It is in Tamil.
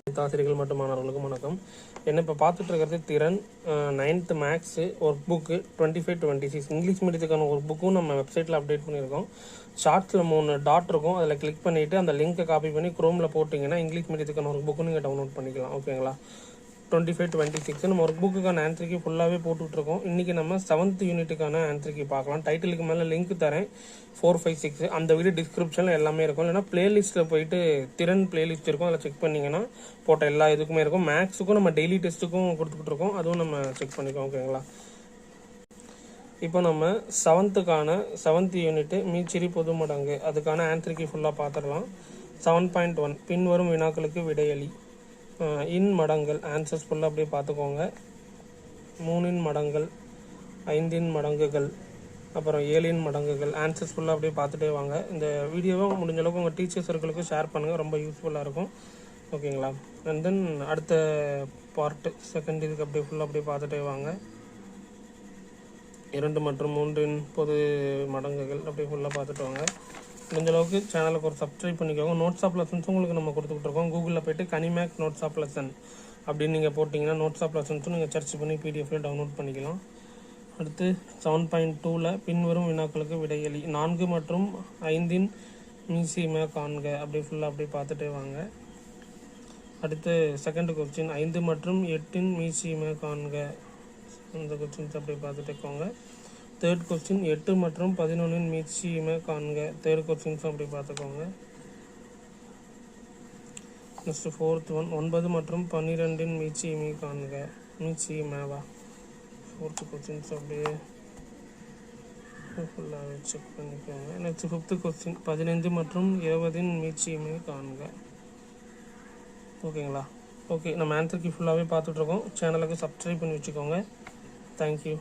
ஆசிரியர்கள் மற்றும் மாணவர்களுக்கும் வணக்கம். என்ன இப்போ பார்த்துட்டு இருக்கிறது திறன் 9th maths work book 25-26 English மீடியத்துக்கான ஒர்க் புக்கும் நம்ம வெப்சைட்டில் அப்டேட் பண்ணியிருக்கோம். ஷார்ட்ஸில் 3 டாட் இருக்கும், அதில் கிளிக் பண்ணிவிட்டு அந்த லிங்க்கை காப்பி பண்ணி குரோமில் போட்டிங்கன்னா இங்கிலீஷ் மீடியத்துக்கான ஒர்க் புக்கும் நீங்கள் டவுன்லோட் பண்ணிக்கலாம். ஓகேங்களா? 25-26 நம்ம ஒர்க் புக்குக்கான ஆன்சருக்கு ஃபுல்லாகவே போட்டுட்ருக்கோம். இன்றைக்கி நம்ம 7th யூனிட்டுக்கான ஆன்சருக்கு பார்க்கலாம். டைட்டிலுக்கு மேலே லிங்க் தரேன் 4-5-6 அந்த வீடியோ டிஸ்கிரிப்ஷனில் எல்லாமே இருக்கும். இல்லைனா பிளேலிஸ்ட்டில் போயிட்டு திறன் பிளேலிஸ்ட் இருக்கும், அதில் செக் பண்ணிங்கன்னா போட்ட எல்லா இதுக்குமே இருக்கும். மேக்ஸுக்கும் நம்ம டெய்லி டெஸ்ட்டுக்கும் கொடுத்துக்கிட்டு இருக்கோம், அதுவும் நம்ம செக் பண்ணிக்கோம். ஓகேங்களா? இப்போ நம்ம 7th யூனிட்டு மீச்சிரி பொது மடங்கு அதுக்கான ஆன்சருக்கு ஃபுல்லாக பார்த்துடலாம். 7.1 பின்வரும் வினாக்களுக்கு விடையளி. இன் மடங்கள் ஆன்சர்ஸ் ஃபுல்லாக அப்படியே பார்த்துக்கோங்க. 3 மடங்கள், 5 மடங்குகள், அப்புறம் 7 மடங்குகள் ஆன்சர்ஸ் ஃபுல்லாக அப்படியே பார்த்துட்டே வாங்க. இந்த வீடியோவை முடிஞ்ச அளவுக்கு உங்கள் டீச்சர் சர்க்கிளுக்கு ஷேர் பண்ணுங்கள், ரொம்ப யூஸ்ஃபுல்லாக இருக்கும். ஓகேங்களா? அண்ட் தென் அடுத்த பார்ட்டு செகண்ட் இதுக்கு அப்படியே ஃபுல்லாக அப்படியே பார்த்துட்டே வாங்க. 2 மற்றும் 3 பொது மடங்குகள் அப்படியே ஃபுல்லாக பார்த்துட்டு வாங்க. முடிஞ்ச அளவுக்கு சேனலுக்கு ஒரு சப்ஸ்கிரைப் பண்ணிக்கோங்க. நோட்ஸ் ஆஃப் லெசன்ஸ் உங்களுக்கு நம்ம கொடுத்துக்கிட்டு இருக்கோம். கூகுளில் போய்ட்டு கனிமேக் நோட்ஸ் ஆஃப் லெசன் அப்படின்னு நீங்கள் போட்டிங்கன்னா நோட்ஸ் ஆஃப் லெசன்ஸும் நீங்கள் சர்ச் பண்ணி பிடிஎஃப்ல டவுன்லோட் பண்ணிக்கலாம். அடுத்து 7.2ல் பின்வரும் வினாக்களுக்கு விடையளி. 4 மற்றும் 5 மீசிமை காண்க அப்படியே ஃபுல்லாக அப்படியே பார்த்துட்டே வாங்க. அடுத்து செகண்ட் கொஸ்டின் 5 மற்றும் 8 மீசிமை காண்க, அந்த கொஸ்டின்ஸ் அப்படியே பார்த்துட்டேக்கோங்க. தேர்ட் கொஸ்டின் 8 மற்றும் 11 மீச்சிமை காண்க, தேர்ட் கொஸ்டின்ஸும் அப்படி பார்த்துக்கோங்க. நெக்ஸ்ட் ஃபோர்த் ஒன் 9 மற்றும் 12 மீச்சிமை காண்க, மீச்சிமைவா ஃபோர்த்து கொஸ்டின்ஸ் அப்படியே ஃபுல்லாகவே செக் பண்ணிக்கோங்க. நெக்ஸ்ட் ஃபிஃப்த்து கொஸ்டின் 15 மற்றும் 20 மீச்சிமை காண்க. ஓகேங்களா? ஓகே, நம்ம ஆன்சருக்கு ஃபுல்லாகவே பார்த்துட்ருக்கோம். சேனலுக்கு சப்ஸ்கிரைப் பண்ணி வச்சுக்கோங்க. தேங்க்யூ.